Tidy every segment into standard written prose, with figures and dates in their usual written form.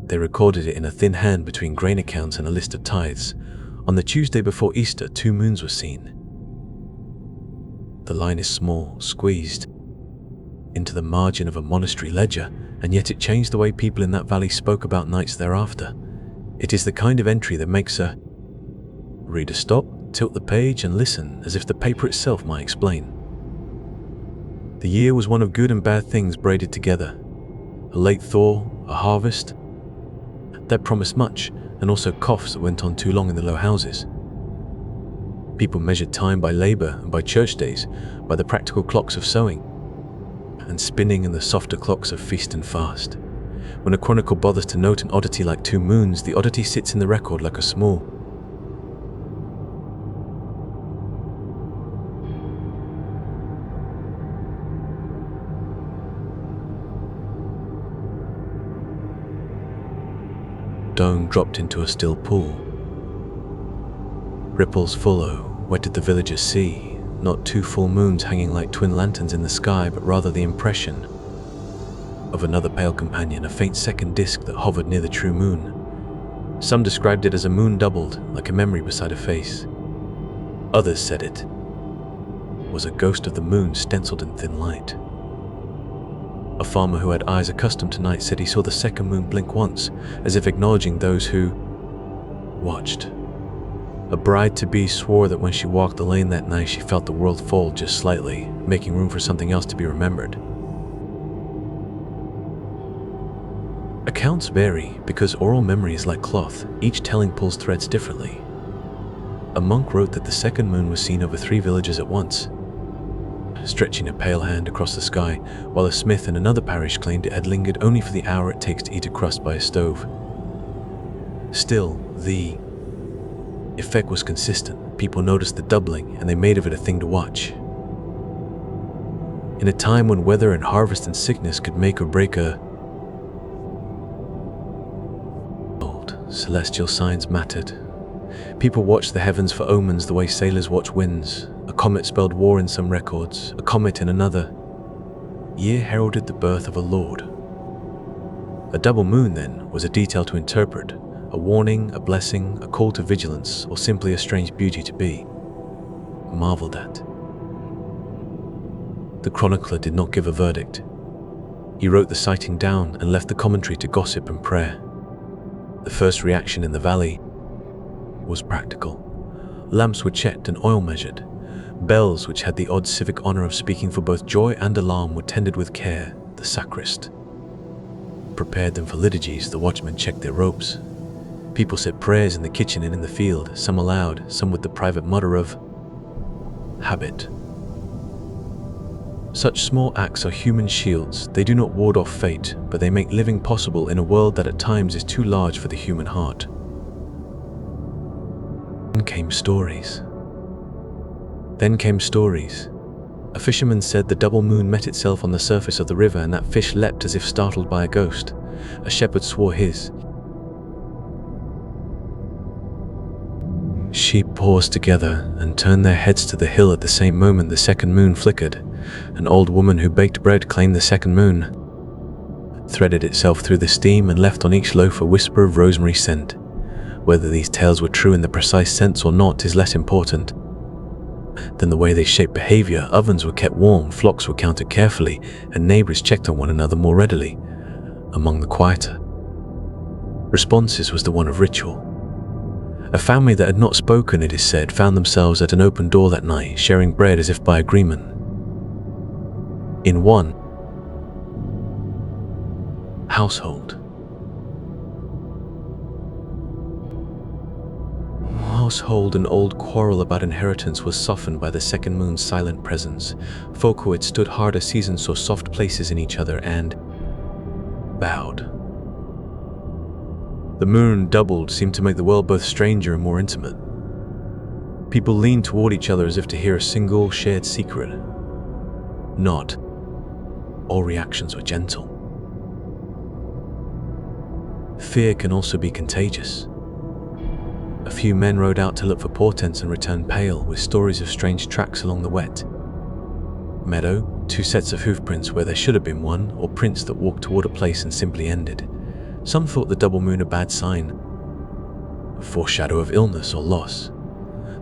They recorded it in a thin hand between grain accounts and a list of tithes. On the Tuesday before Easter, 2 moons were seen. The line is small, squeezed into the margin of a monastery ledger, and yet it changed the way people in that valley spoke about nights thereafter. It is the kind of entry that makes a reader stop, tilt the page, and listen, as if the paper itself might explain. The year was one of good and bad things braided together. A late thaw, a harvest that promised much, and also coughs that went on too long in the low houses. People measured time by labor and by church days, by the practical clocks of sowing and spinning and the softer clocks of feast and fast. When a chronicle bothers to note an oddity like 2 moons, the oddity sits in the record like a small stone dropped into a still pool. Ripples follow, wetted the villagers' sea, not 2 full moons hanging like twin lanterns in the sky, but rather the impression of another pale companion, a faint second disk that hovered near the true moon. Some described it as a moon doubled, like a memory beside a face. Others said it was a ghost of the moon stenciled in thin light. A farmer who had eyes accustomed to night said he saw the second moon blink once, as if acknowledging those who watched. A bride-to-be swore that when she walked the lane that night, she felt the world fold just slightly, making room for something else to be remembered. Accounts vary because oral memory is like cloth, each telling pulls threads differently. A monk wrote that the second moon was seen over 3 villages at once, stretching a pale hand across the sky, while a smith in another parish claimed it had lingered only for the hour it takes to eat a crust by a stove. Still, the effect was consistent. People noticed the doubling, and they made of it a thing to watch. In a time when weather and harvest and sickness could make or break celestial signs mattered. People watched the heavens for omens the way sailors watch winds. A comet spelled war in some records, a comet in another year heralded the birth of a lord. A double moon, then, was a detail to interpret, a warning, a blessing, a call to vigilance, or simply a strange beauty to be marveled at. The chronicler did not give a verdict. He wrote the sighting down and left the commentary to gossip and prayer. The first reaction in the valley was practical. Lamps were checked and oil measured. Bells, which had the odd civic honor of speaking for both joy and alarm, were tended with care. The sacrist prepared them for liturgies. The watchmen checked their ropes. People said prayers in the kitchen and in the field, some aloud, some with the private mutter of habit. Such small acts are human shields. They do not ward off fate, but they make living possible in a world that at times is too large for the human heart. Then came stories. A fisherman said the double moon met itself on the surface of the river, and that fish leapt as if startled by a ghost. A shepherd swore his sheep paused together and turned their heads to the hill at the same moment the second moon flickered. An old woman who baked bread claimed the second moon threaded itself through the steam and left on each loaf a whisper of rosemary scent. Whether these tales were true in the precise sense or not is less important than the way they shaped behavior. Ovens were kept warm, flocks were counted carefully, and neighbors checked on one another more readily. Among the quieter responses was the one of ritual. A family that had not spoken, it is said, found themselves at an open door that night, sharing bread as if by agreement. In one household, an old quarrel about inheritance was softened by the second moon's silent presence. Folk who had stood harder seasons saw soft places in each other and bowed. The moon, doubled, seemed to make the world both stranger and more intimate. People leaned toward each other as if to hear a single shared secret. Not all reactions were gentle. Fear can also be contagious. A few men rode out to look for portents and returned pale, with stories of strange tracks along the wet meadow, 2 sets of hoofprints where there should have been one, or prints that walked toward a place and simply ended. Some thought the double moon a bad sign, a foreshadow of illness or loss.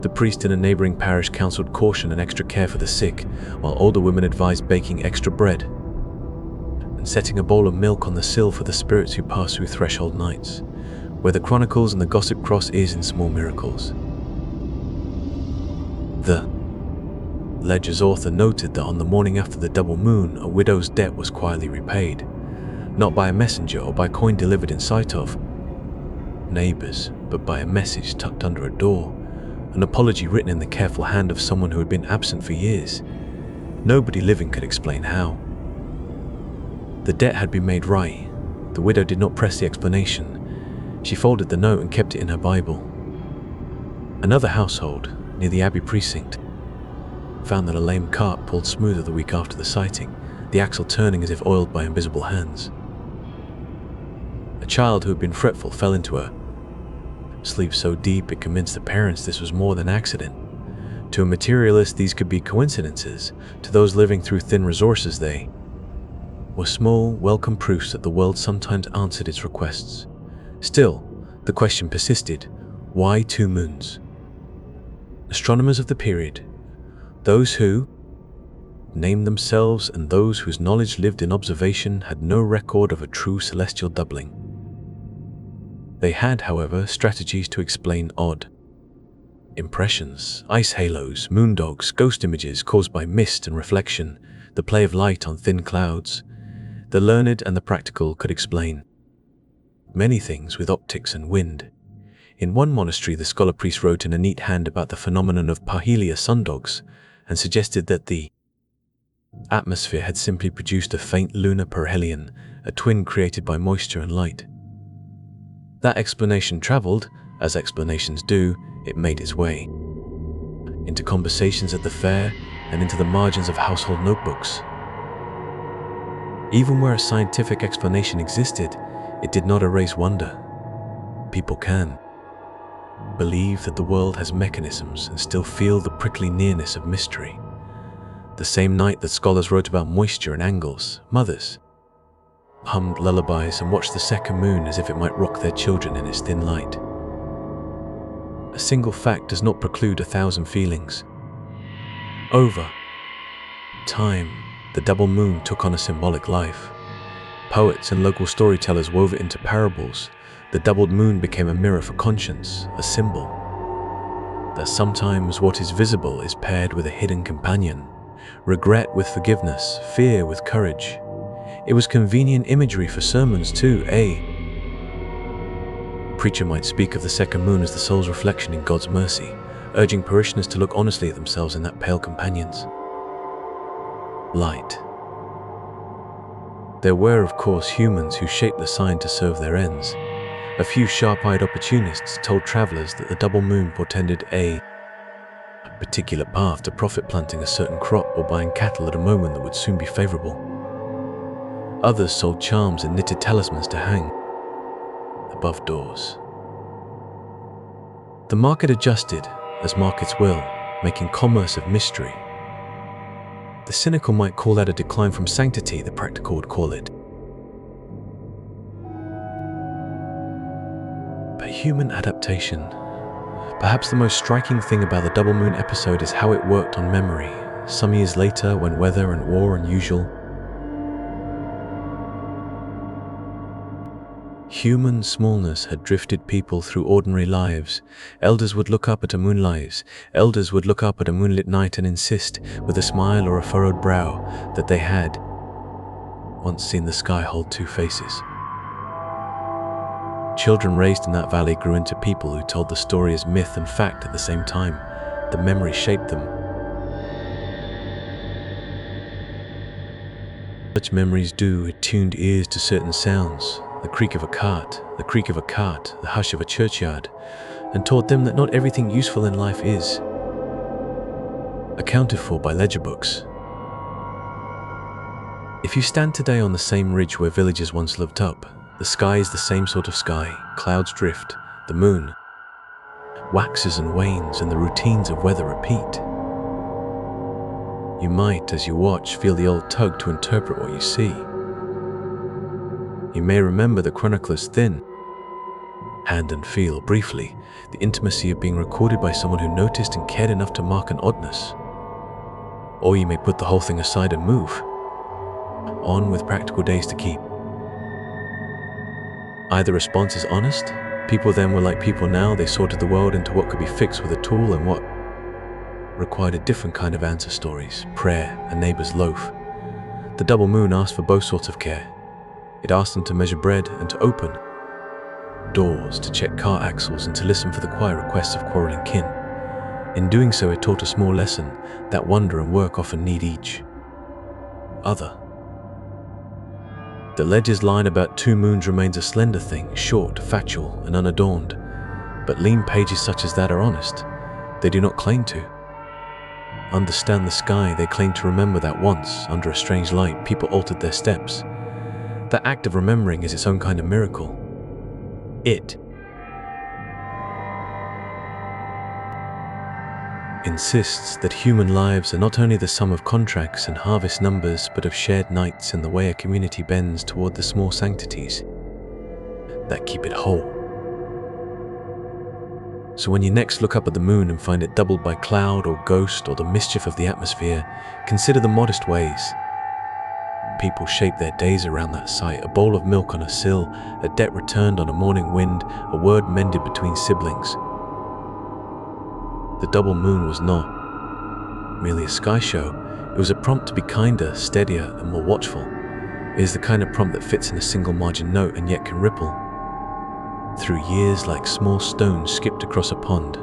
The priest in a neighboring parish counseled caution and extra care for the sick, while older women advised baking extra bread and setting a bowl of milk on the sill for the spirits who pass through threshold nights, where the Chronicles and the gossip cross is in small miracles. The Ledger's author noted that on the morning after the double moon, a widow's debt was quietly repaid, not by a messenger or by coin delivered in sight of neighbors, but by a message tucked under a door, an apology written in the careful hand of someone who had been absent for years. Nobody living could explain how. The debt had been made right. The widow did not press the explanation. She folded the note and kept it in her Bible. Another household, near the Abbey precinct, found that a lame cart pulled smoother the week after the sighting, the axle turning as if oiled by invisible hands. A child who had been fretful fell into a sleep so deep it convinced the parents this was more than accident. To a materialist, these could be coincidences. To those living through thin resources, they were small, welcome proofs that the world sometimes answered its requests. Still, the question persisted: why 2 moons? Astronomers of the period, those who named themselves and those whose knowledge lived in observation, had no record of a true celestial doubling. They had, however, strategies to explain odd impressions, ice halos, moondogs, ghost images caused by mist and reflection, the play of light on thin clouds. The learned and the practical could explain many things with optics and wind. In one monastery, the scholar priest wrote in a neat hand about the phenomenon of parhelia sundogs and suggested that the atmosphere had simply produced a faint lunar perihelion, a twin created by moisture and light. That explanation traveled, as explanations do. It made its way into conversations at the fair and into the margins of household notebooks. Even where a scientific explanation existed, it did not erase wonder. People can believe that the world has mechanisms and still feel the prickly nearness of mystery. The same night that scholars wrote about moisture and angles, mothers hummed lullabies and watched the second moon as if it might rock their children in its thin light. A single fact does not preclude 1,000 feelings. Over time, the double moon took on a symbolic life. Poets and local storytellers wove it into parables. The doubled moon became a mirror for conscience, a symbol that sometimes what is visible is paired with a hidden companion, regret with forgiveness, fear with courage. It was convenient imagery for sermons too. A preacher might speak of the second moon as the soul's reflection in God's mercy, urging parishioners to look honestly at themselves in that pale companion's light. There were, of course, humans who shaped the sign to serve their ends. A few sharp-eyed opportunists told travelers that the double moon portended a particular path to profit, planting a certain crop or buying cattle at a moment that would soon be favorable. Others sold charms and knitted talismans to hang above doors. The market adjusted, as markets will, making commerce of mystery. The cynical might call that a decline from sanctity, the practical would call it. But human adaptation. Perhaps the most striking thing about the double moon episode is how it worked on memory. Some years later, when weather and war were unusual, human smallness had drifted people through ordinary lives. Elders would look up at a moonlit night and insist, with a smile or a furrowed brow, that they had once seen the sky hold 2 faces. Children raised in that valley grew into people who told the story as myth and fact at the same time. The memory shaped them. Such memories do. It tuned ears to certain sounds, the creak of a cart, the hush of a churchyard, and taught them that not everything useful in life is accounted for by ledger books. If you stand today on the same ridge where villages once lived up, the sky is the same sort of sky, clouds drift, the moon waxes and wanes, and the routines of weather repeat. You might, as you watch, feel the old tug to interpret what you see. You may remember the Chronicler's thin hand and feel, briefly, the intimacy of being recorded by someone who noticed and cared enough to mark an oddness. Or you may put the whole thing aside and move on with practical days to keep. Either response is honest. People then were like people now. They sorted the world into what could be fixed with a tool and what required a different kind of answer stories, prayer, a neighbor's loaf. The double moon asked for both sorts of care. It asked them to measure bread and to open doors, to check car axles and to listen for the quiet requests of quarreling kin. In doing so, it taught a small lesson that wonder and work often need each other. The legend's line about 2 moons remains a slender thing, short, factual, and unadorned. But lean pages such as that are honest. They do not claim to understand the sky. They claim to remember that once, under a strange light, people altered their steps. That act of remembering is its own kind of miracle. It insists that human lives are not only the sum of contracts and harvest numbers, but of shared nights and the way a community bends toward the small sanctities that keep it whole. So when you next look up at the moon and find it doubled by cloud or ghost or the mischief of the atmosphere, consider the modest ways people shape their days around that sight. A bowl of milk on a sill, a debt returned on a morning wind, a word mended between siblings. The double moon was not merely a sky show. It was a prompt to be kinder, steadier, and more watchful. It is the kind of prompt that fits in a single margin note and yet can ripple through years like small stones skipped across a pond.